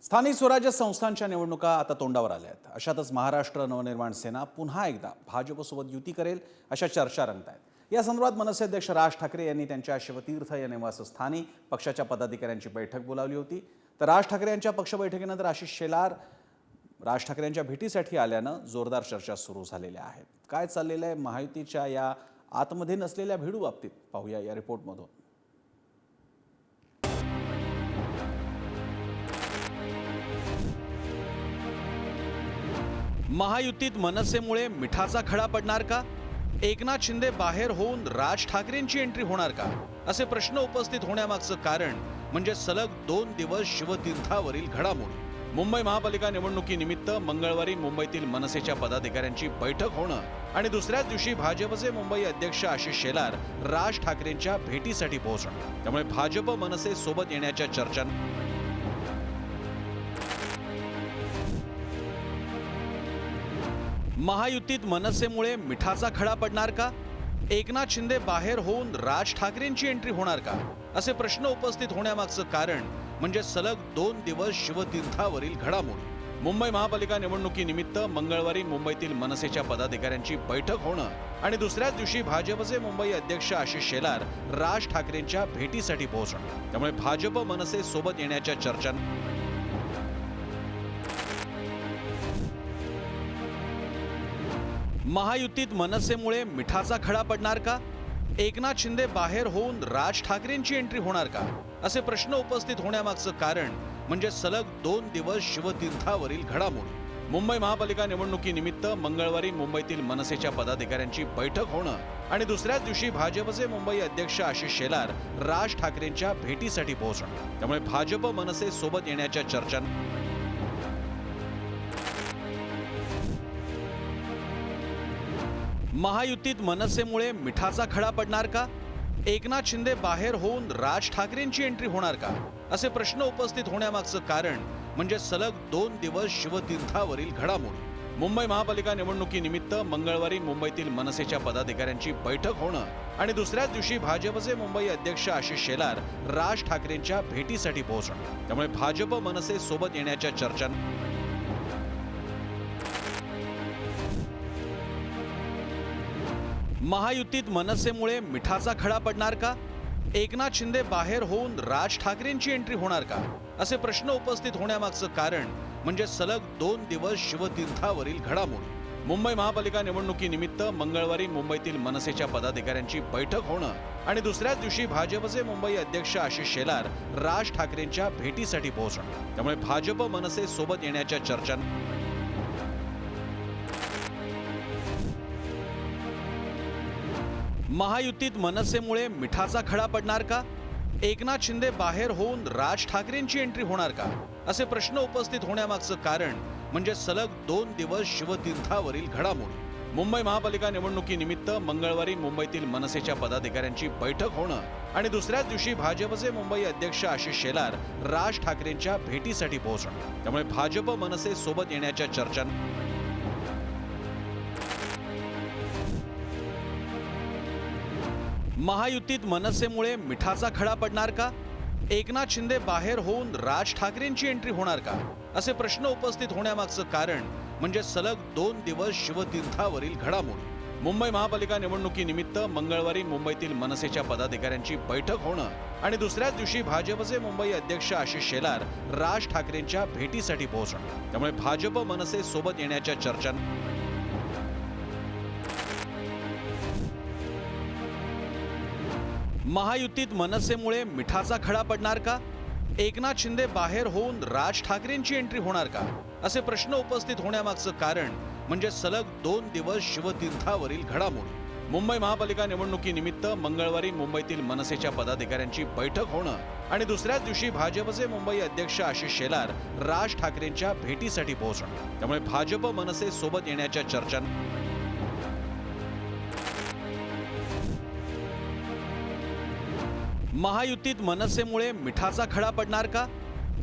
स्थानिक स्वराज्य संस्थांच्या निवडणुका आता तोंडावर आल्या आहेत। अशातच महाराष्ट्र नवनिर्माण सेना पुन्हा एकदा भाजपसोबत युती करेल अशा चर्चा रंगत आहेत। या संदर्भात मनसे अध्यक्ष राज ठाकरे यांनी त्यांच्या शिवतीर्थ या निवासस्थानी पक्षाच्या पदाधिकाऱ्यांची बैठक बोलावली होती। तर राज ठाकरे यांच्या पक्ष बैठकीनंतर आशिष शेलार राज ठाकरे यांच्या भेटीसाठी आल्यानं जोरदार चर्चा सुरू झालेल्या आहेत। काय चाललेलं आहे महायुतीच्या या आतमध्ये नसलेल्या भिडू बाबतीत पाहूया या रिपोर्टमधून। महायुतीत मनसेमुळे मिठाचा खडा पडणार का? एकनाथ शिंदे बाहेर होऊन राज ठाकरेंची एंट्री होणार का? असे प्रश्न उपस्थित होण्यामागचं कारण म्हणजे सलग 2 दिवस शिवतीर्थावरील घडामोडी। मुंबई महापालिका निवडणुकीनिमित्त मंगळवारी मुंबईतील मनसेच्या पदाधिकाऱ्यांची बैठक होणं आणि दुसऱ्याच दिवशी भाजपचे मुंबई अध्यक्ष आशिष शेलार राज ठाकरेंच्या भेटीसाठी पोहोचणं। त्यामुळे भाजप मनसे सोबत येण्याच्या चर्चा महायुतीत मनसेमुळे मिठाचा खडा पडणार का? एकनाथ शिंदे बाहेर होऊन राज ठाकरेंची एंट्री होणार का? असे प्रश्न उपस्थित होण्यामागचं कारण म्हणजे सलग 2 दिवस शिवतीर्थावरील घडामोडी। मुंबई महापालिका निवडणुकीनिमित्त मंगळवारी मुंबईतील मनसेच्या पदाधिकाऱ्यांची बैठक होणं आणि दुसऱ्याच दिवशी भाजपचे मुंबई अध्यक्ष आशिष शेलार राज ठाकरेंच्या भेटीसाठी पोहोचणं। त्यामुळे भाजप मनसे सोबत येण्याच्या चर्चा महायुतीत मनसेमुळे मिठाचा खडा पडणार का? एकनाथ शिंदे बाहेर होऊन राज ठाकरेंची एंट्री होणार का? असे प्रश्न उपस्थित होण्यामागचं कारण म्हणजे सलग 2 दिवस शिवतीर्थावरील घडामोडी। मुंबई महापालिका निवडणुकीनिमित्त मंगळवारी मुंबईतील मनसेच्या पदाधिकाऱ्यांची बैठक होणं आणि दुसऱ्याच दिवशी भाजपचे मुंबई अध्यक्ष आशिष शेलार राज ठाकरेंच्या भेटीसाठी पोहोचणं। त्यामुळे भाजप मनसे सोबत येण्याच्या चर्चा महायुतीत मनसेमुळे मिठाचा खडा पडणार का? एकनाथ शिंदे बाहेर होऊन राज ठाकरेंची एंट्री होणार का? असे प्रश्न उपस्थित होण्यामागचं कारण म्हणजे सलग 2 दिवस शिवतीर्थावरील घडामोडी। मुंबई महापालिका निवडणुकीनिमित्त मंगळवारी मुंबईतील मनसेच्या पदाधिकाऱ्यांची बैठक होणं आणि दुसऱ्याच दिवशी भाजपचे मुंबई अध्यक्ष आशिष शेलार राज ठाकरेंच्या भेटीसाठी पोहोचणं। त्यामुळे भाजप मनसे सोबत येण्याच्या चर्चा महायुतीत मनसेमुळे मिठाचा खडा पडणार का? एकनाथ शिंदे बाहेर होऊन राज ठाकरेंची एंट्री होणार का? असे प्रश्न उपस्थित होण्यामागचं कारण म्हणजे सलग 2 दिवस शिवतीर्थावरील घडामोडी। मुंबई महापालिका निवडणुकीनिमित्त मंगळवारी मुंबईतील मनसेच्या पदाधिकाऱ्यांची बैठक होणं आणि दुसऱ्याच दिवशी भाजपचे मुंबई अध्यक्ष आशिष शेलार राज ठाकरेंच्या भेटीसाठी पोहोचणं। त्यामुळे भाजप मनसे सोबत येण्याच्या चर्चा महायुतीत मनसेमुळे मिठाचा खडा पडणार का? एकनाथ शिंदे बाहेर होऊन राज ठाकरेंची एंट्री होणार का? असे प्रश्न उपस्थित होण्यामागचं कारण म्हणजे सलग 2 दिवस शिवतीर्थावरील घडामोडी। मुंबई महापालिका निवडणुकीनिमित्त मंगळवारी मुंबईतील मनसेच्या पदाधिकाऱ्यांची बैठक होणं आणि दुसऱ्याच दिवशी भाजपचे मुंबई अध्यक्ष आशिष शेलार राज ठाकरेंच्या भेटीसाठी पोहोचणं। त्यामुळे भाजप मनसे सोबत येण्याच्या चर्चा महायुतीत मनसेमुळे मिठाचा खडा पडणार का? एकनाथ शिंदे बाहेर होऊन राज ठाकरेंची एंट्री होणार का? असे प्रश्न उपस्थित होण्यामागचं कारण म्हणजे सलग 2 दिवस शिवतीर्थावरील घडामोडी। मुंबई महापालिका निवडणुकीनिमित्त मंगळवारी मुंबईतील मनसेच्या पदाधिकाऱ्यांची बैठक होणं आणि दुसऱ्याच दिवशी भाजपचे मुंबई अध्यक्ष आशिष शेलार राज ठाकरेंच्या भेटीसाठी पोहोचणं। त्यामुळे भाजप मनसे सोबत येण्याच्या चर्चा महायुतीत मनसेमुळे मिठाचा खडा पडणार का? एकनाथ शिंदे बाहेर होऊन राज ठाकरेंची एंट्री होणार का? असे प्रश्न उपस्थित होण्यामागचं कारण म्हणजे सलग 2 दिवस शिवतीर्थावरील घडामोडी। मुंबई महापालिका निवडणुकीनिमित्त मंगळवारी मुंबईतील मनसेच्या पदाधिकाऱ्यांची बैठक होणं आणि दुसऱ्याच दिवशी भाजपचे मुंबई अध्यक्ष आशिष शेलार राज ठाकरेंच्या भेटीसाठी पोहोचणं। त्यामुळे भाजप मनसे सोबत येण्याच्या चर्चा महायुतीत मनसेमुळे मिठाचा खडा पडणार का?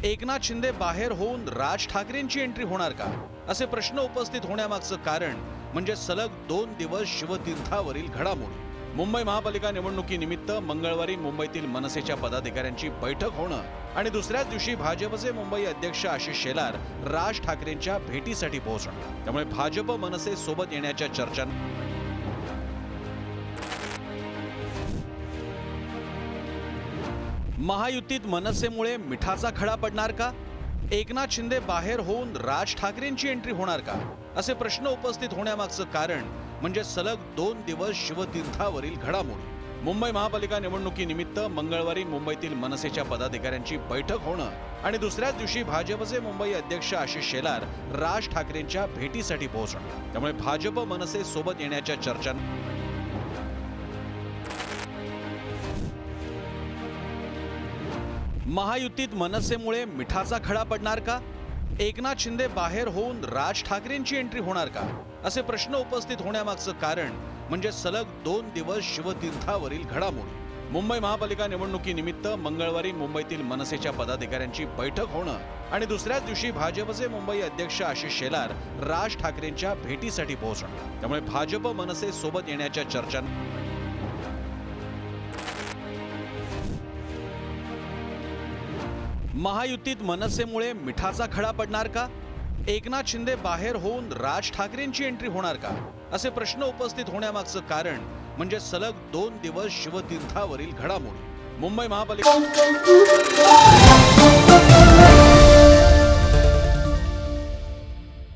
एकनाथ शिंदे बाहेर होऊन राज ठाकरेंची एंट्री होणार का? असे प्रश्न उपस्थित होण्यामागचं कारण म्हणजे सलग 2 दिवस शिवतीर्थावरील घडामोडी। मुंबई महापालिका निवडणुकीनिमित्त मंगळवारी मुंबईतील मनसेच्या पदाधिकाऱ्यांची बैठक होणं आणि दुसऱ्याच दिवशी भाजपचे मुंबई अध्यक्ष आशिष शेलार राज ठाकरेंच्या भेटीसाठी पोहोचणं, त्यामुळे भाजप मनसे सोबत येण्याच्या चर्चा महायुतीत मनसेमुळे मिठाचा खडा पडणार का? एकनाथ शिंदे बाहेर होऊन राज ठाकरेंची एंट्री होणार का? असे प्रश्न उपस्थित होण्यामागचं कारण म्हणजे सलग 2 दिवस शिवतीर्थावरील घडामोडी. मुंबई महापालिका निवडणुकीनिमित्त मंगळवारी मुंबईतील मनसेच्या पदाधिकाऱ्यांची बैठक होणं आणि दुसऱ्याच दिवशी भाजपचे मुंबई अध्यक्ष आशिष शेलार राज ठाकरेंच्या भेटीसाठी पोहोचणं, त्यामुळे भाजप मनसे सोबत येण्याच्या चर्चा महायुतीत मनसेमुळे मिठाचा खडा पडणार का? एकनाथ शिंदे बाहेर होऊन राज ठाकरेंची एंट्री होणार का? असे प्रश्न उपस्थित होण्यामागचं कारण म्हणजे सलग 2 दिवस शिवतीर्थावरील घडामोडी. मुंबई महापालिका निवडणुकीनिमित्त मंगळवारी मुंबईतील मनसेच्या पदाधिकाऱ्यांची बैठक होणं आणि दुसऱ्याच दिवशी भाजपचे मुंबई अध्यक्ष आशिष शेलार राज ठाकरेंच्या भेटीसाठी पोहोचणं, त्यामुळे भाजप मनसे सोबत येण्याच्या चर्चा महायुतीत मनसेमुळे मिठाचा खडा पडणार का? एकनाथ शिंदे बाहेर होऊन राज ठाकरेंची एंट्री होणार का? असे प्रश्न उपस्थित होण्यामागचं कारण म्हणजे सलग 2 दिवस शिवतीर्थावरील घडामोडी. मुंबई महापालिका